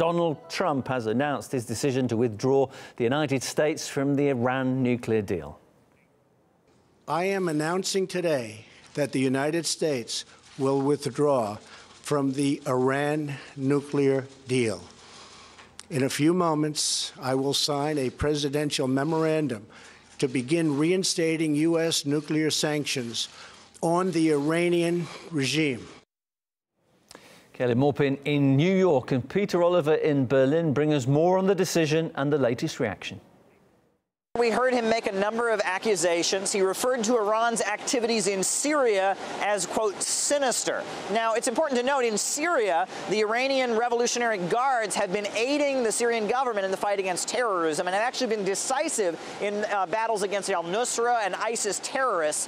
Donald Trump has announced his decision to withdraw the United States from the Iran nuclear deal. I am announcing today that the United States will withdraw from the Iran nuclear deal. In a few moments, I will sign a presidential memorandum to begin reinstating U.S. nuclear sanctions on the Iranian regime. Kelly Maupin in New York and Peter Oliver in Berlin bring us more on the decision and the latest reaction. We heard him make a number of accusations. He referred to Iran's activities in Syria as, quote, sinister. Now, it's important to note in Syria, the Iranian Revolutionary Guards have been aiding the Syrian government in the fight against terrorism and have actually been decisive in battles against al-Nusra and ISIS terrorists.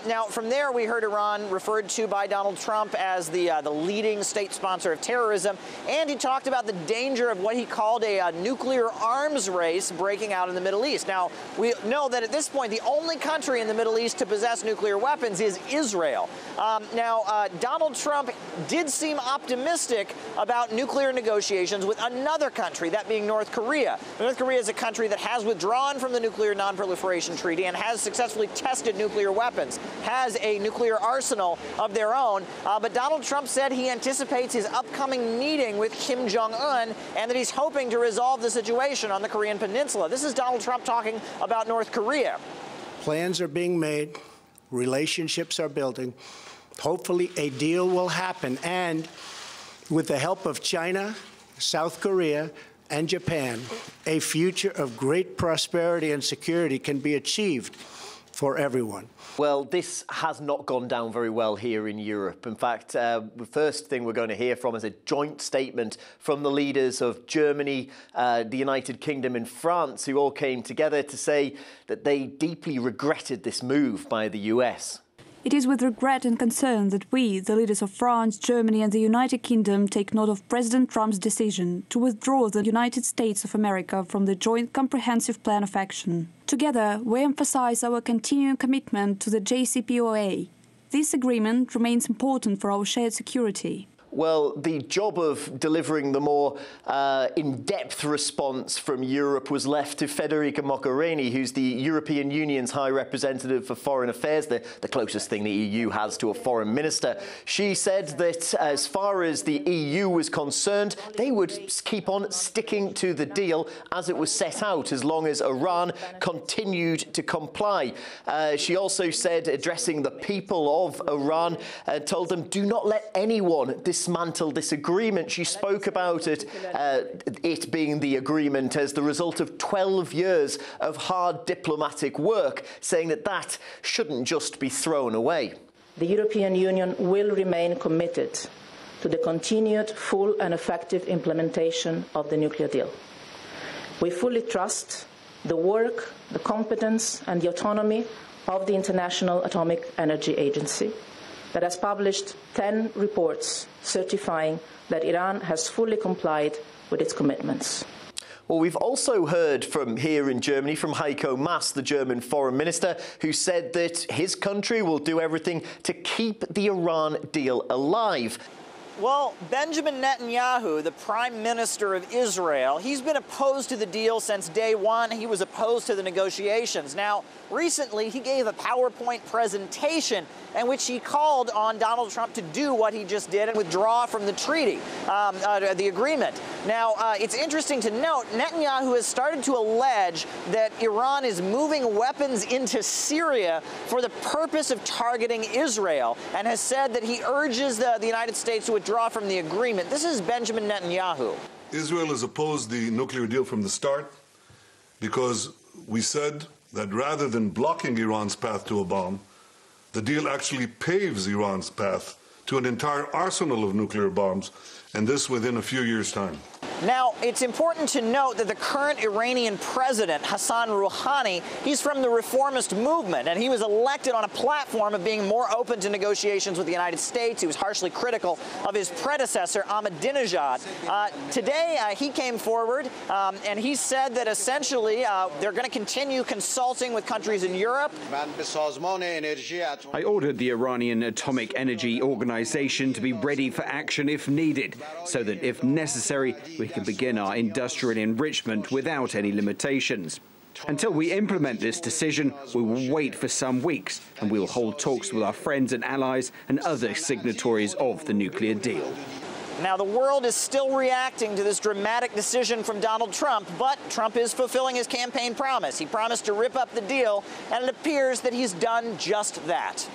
Now, from there, we heard Iran referred to by Donald Trump as the leading state sponsor of terrorism, and he talked about the danger of what he called a nuclear arms race breaking out in the Middle East. Now, we know that at this point, the only country in the Middle East to possess nuclear weapons is Israel. Donald Trump did seem optimistic about nuclear negotiations with another country, that being North Korea. North Korea is a country that has withdrawn from the Nuclear Non-Proliferation Treaty and has successfully tested nuclear weapons, has a nuclear arsenal of their own. But Donald Trump said he anticipates his upcoming meeting with Kim Jong-un and that he's hoping to resolve the situation on the Korean Peninsula. This is Donald Trump talking about North Korea. Plans are being made, relationships are building. Hopefully a deal will happen, and with the help of China, South Korea, and Japan, a future of great prosperity and security can be achieved for everyone. Well, this has not gone down very well here in Europe. In fact, the first thing we're going to hear from is a joint statement from the leaders of Germany, the United Kingdom and France, who all came together to say that they deeply regretted this move by the US. It is with regret and concern that we, the leaders of France, Germany and the United Kingdom, take note of President Trump's decision to withdraw the United States of America from the Joint Comprehensive Plan of Action. Together, we emphasize our continuing commitment to the JCPOA. This agreement remains important for our shared security. Well, the job of delivering the more in-depth response from Europe was left to Federica Mogherini, who's the European Union's High Representative for Foreign Affairs, the closest thing the EU has to a foreign minister. She said that as far as the EU was concerned, they would keep on sticking to the deal as it was set out, as long as Iran continued to comply. She also said, addressing the people of Iran, told them, do not let anyone dismantle this agreement. She spoke about it being the agreement as the result of 12 years of hard diplomatic work, saying that that shouldn't just be thrown away. The European Union will remain committed to the continued full and effective implementation of the nuclear deal. We fully trust the work, the competence and the autonomy of the International Atomic Energy Agency, that has published 10 reports certifying that Iran has fully complied with its commitments. Well, we've also heard from here in Germany from Heiko Maas, the German foreign minister, who said that his country will do everything to keep the Iran deal alive. Well, Benjamin Netanyahu, the Prime Minister of Israel, he's been opposed to the deal since day one. He was opposed to the negotiations. Now, recently, he gave a PowerPoint presentation in which he called on Donald Trump to do what he just did and withdraw from the treaty, the agreement. Now, it's interesting to note, Netanyahu has started to allege that Iran is moving weapons into Syria for the purpose of targeting Israel, and has said that he urges the United States to withdraw from the agreement. This is Benjamin Netanyahu. Israel has opposed the nuclear deal from the start because we said that rather than blocking Iran's path to a bomb, the deal actually paves Iran's path to an entire arsenal of nuclear bombs, and this within a few years' time. Now, it's important to note that the current Iranian president, Hassan Rouhani, he's from the reformist movement, and he was elected on a platform of being more open to negotiations with the United States. He was harshly critical of his predecessor, Ahmadinejad. Today, he came forward, and he said that essentially they're going to continue consulting with countries in Europe. I ordered the Iranian Atomic Energy Organization to be ready for action if needed, so that if necessary, we we can begin our industrial enrichment without any limitations. Until we implement this decision, we will wait for some weeks, and we will hold talks with our friends and allies and other signatories of the nuclear deal. Now, the world is still reacting to this dramatic decision from Donald Trump, but Trump is fulfilling his campaign promise. He promised to rip up the deal, and it appears that he's done just that.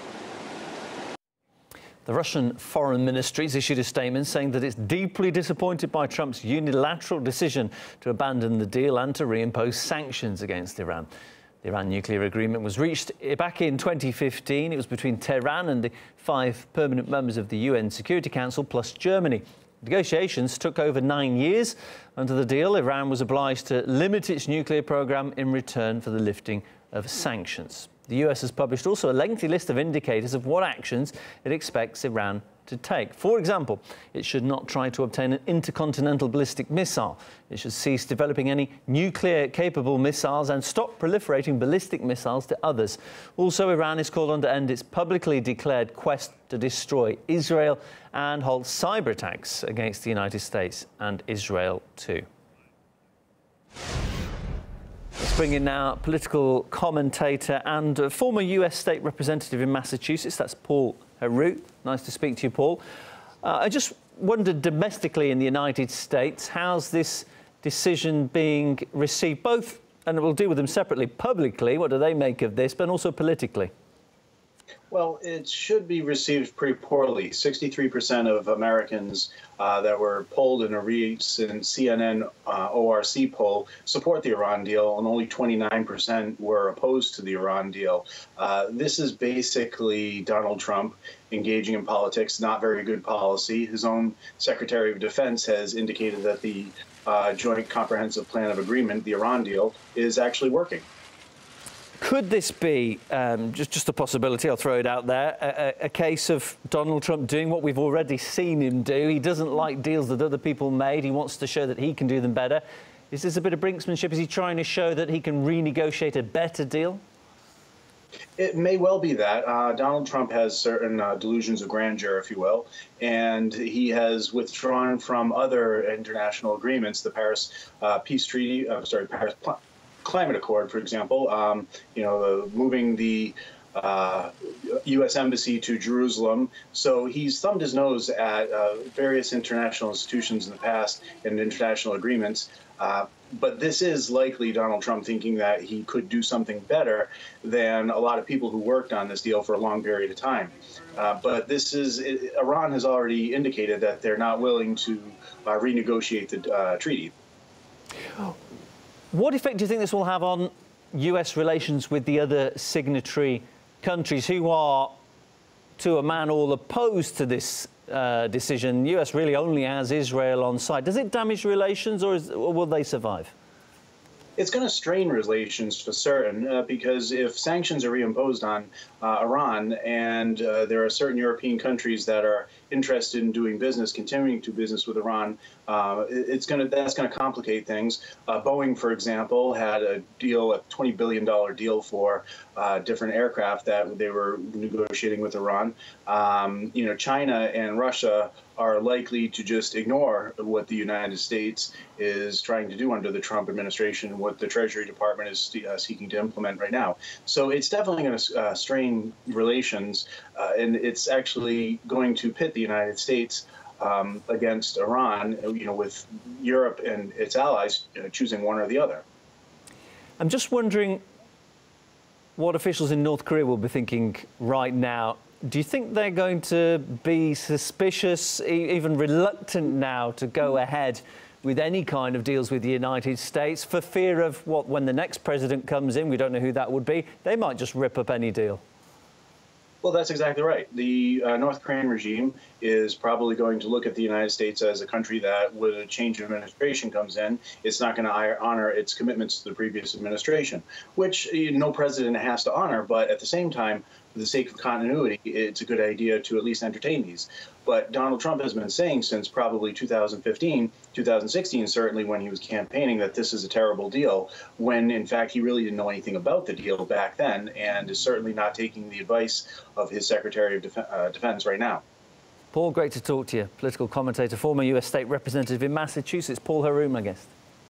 The Russian Foreign Ministry has issued a statement saying that it's deeply disappointed by Trump's unilateral decision to abandon the deal and to reimpose sanctions against Iran. The Iran nuclear agreement was reached back in 2015. It was between Tehran and the 5 permanent members of the UN Security Council, plus Germany. Negotiations took over 9 years. Under the deal, Iran was obliged to limit its nuclear program in return for the lifting of sanctions. The US has published also a lengthy list of indicators of what actions it expects Iran to take. For example, it should not try to obtain an intercontinental ballistic missile. It should cease developing any nuclear-capable missiles and stop proliferating ballistic missiles to others. Also, Iran is called on to end its publicly declared quest to destroy Israel and halt cyber attacks against the United States and Israel too. Let's bring in now political commentator and former US state representative in Massachusetts. That's Paul Heroux. Nice to speak to you, Paul. I just wondered domestically in the United States, how's this decision being received, both, and we'll deal with them separately, publicly, what do they make of this, but also politically? Well, it should be received pretty poorly. 63% of Americans that were polled in a recent CNN ORC poll support the Iran deal, and only 29% were opposed to the Iran deal. This is basically Donald Trump engaging in politics, not very good policy. His own Secretary of Defense has indicated that the Joint Comprehensive Plan of Agreement, the Iran deal, is actually working. Could this be, just a possibility, I'll throw it out there, a case of Donald Trump doing what we've already seen him do? He doesn't like deals that other people made. He wants to show that he can do them better. Is this a bit of brinksmanship? Is he trying to show that he can renegotiate a better deal? It may well be that. Donald Trump has certain delusions of grandeur, if you will, and he has withdrawn from other international agreements, the Paris Peace Treaty, Paris Climate Accord, for example, moving the U.S. Embassy to Jerusalem. So he's thumbed his nose at various international institutions in the past and international agreements. But this is likely Donald Trump thinking that he could do something better than a lot of people who worked on this deal for a long period of time. But Iran has already indicated that they're not willing to renegotiate the treaty. What effect do you think this will have on US relations with the other signatory countries who are, to a man, all opposed to this decision? The US really only has Israel on side. Does it damage relations, or will they survive? It's going to strain relations for certain, because if sanctions are reimposed on Iran, and there are certain European countries that are interested in doing business, continuing to do business with Iran, that's going to complicate things. Boeing, for example, had a $20 billion deal for different aircraft that they were negotiating with Iran. China and Russia are likely to just ignore what the United States is trying to do under the Trump administration and what the Treasury Department is seeking to implement right now. So it's definitely going to strain relations, and it's actually going to pit the United States against Iran, with Europe and its allies choosing one or the other. I'm just wondering what officials in North Korea will be thinking right now. Do you think they're going to be suspicious, even reluctant now to go ahead with any kind of deals with the United States for fear of when the next president comes in, we don't know who that would be, they might just rip up any deal? Well, that's exactly right. The North Korean regime is probably going to look at the United States as a country that, when a change of administration comes in, it's not going to honor its commitments to the previous administration, which no president has to honor. But at the same time, for the sake of continuity, it's a good idea to at least entertain these. But Donald Trump has been saying since probably 2015, 2016, certainly when he was campaigning, that this is a terrible deal, when in fact he really didn't know anything about the deal back then, and is certainly not taking the advice of his Secretary of Defense right now. Paul, great to talk to you. Political commentator, former US state representative in Massachusetts, Paul Haroon, my guest.